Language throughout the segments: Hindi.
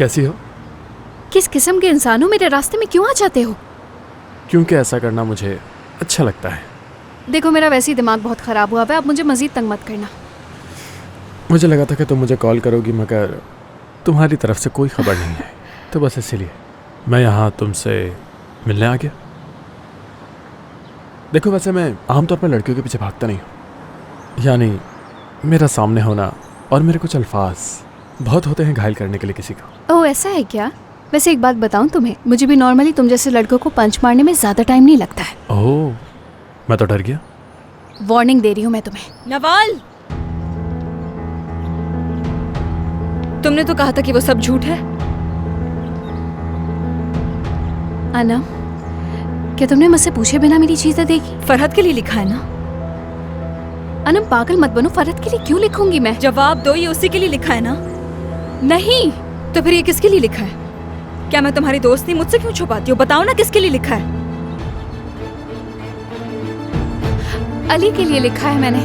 कैसी हो? किस किस्म के इंसान हो? मेरे रास्ते में क्यों आ जाते हो? क्योंकि ऐसा करना मुझे अच्छा लगता है। देखो मेरा वैसे ही दिमाग बहुत ख़राब हुआ है, अब मुझे मज़ीद तंग मत करना। मुझे लगा था कि तुम मुझे कॉल करोगी, मगर तुम्हारी तरफ से कोई खबर नहीं है, तो बस इसीलिए मैं यहाँ तुमसे मिलने आ गया। देखो वैसे मैं आमतौर पर लड़कियों के पीछे भागता नहीं हूँ, यानी मेरा सामने होना और मेरे कुछ अल्फाज बहुत होते हैं घायल करने के लिए किसी को। ओह ऐसा है क्या? वैसे एक बात बताऊं तुम्हें, मुझे भी नॉर्मली तुम जैसे लड़कों को पंच मारने में ज़्यादा टाइम नहीं लगता है। ओह, मैं तो डर गया। वार्निंग दे रही हूँ मैं तुम्हें। नवाल, तुमने तो कहा था कि वो सब झूठ है। अनम, क्या तुमने मुझसे पूछे बिना मेरी चीज़ें देखी? फरहत के लिए लिखा है ना? अनम पागल मत बनो, फरहत के लिए क्यों लिखूंगी मैं? जवाब दो, ये उसी के लिए लिखा है ना? नहीं। तो फिर ये किसके लिए लिखा है? क्या मैं तुम्हारी दोस्त नहीं? मुझसे क्यों छुपाती हो? बताओ ना किसके लिए लिखा है? अली के लिए लिखा है मैंने।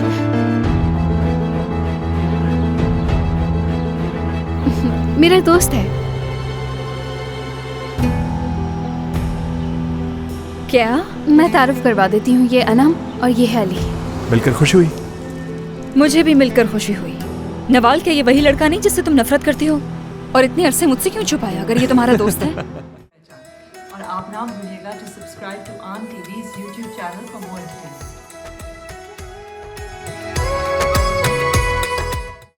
मेरा दोस्त है। क्या? मैं तारुफ करवा देती हूँ, ये अनम और ये है अली। मिलकर खुशी हुई। मुझे भी मिलकर खुशी हुई। नवाल, क्या ये वही लड़का नहीं जिससे तुम नफरत करती हो? और इतने अरसे मुझसे क्यों छुपाया अगर ये तुम्हारा दोस्त है? और आप ना भूलिएगा टू सब्सक्राइब टू आन TVs YouTube channel for more details.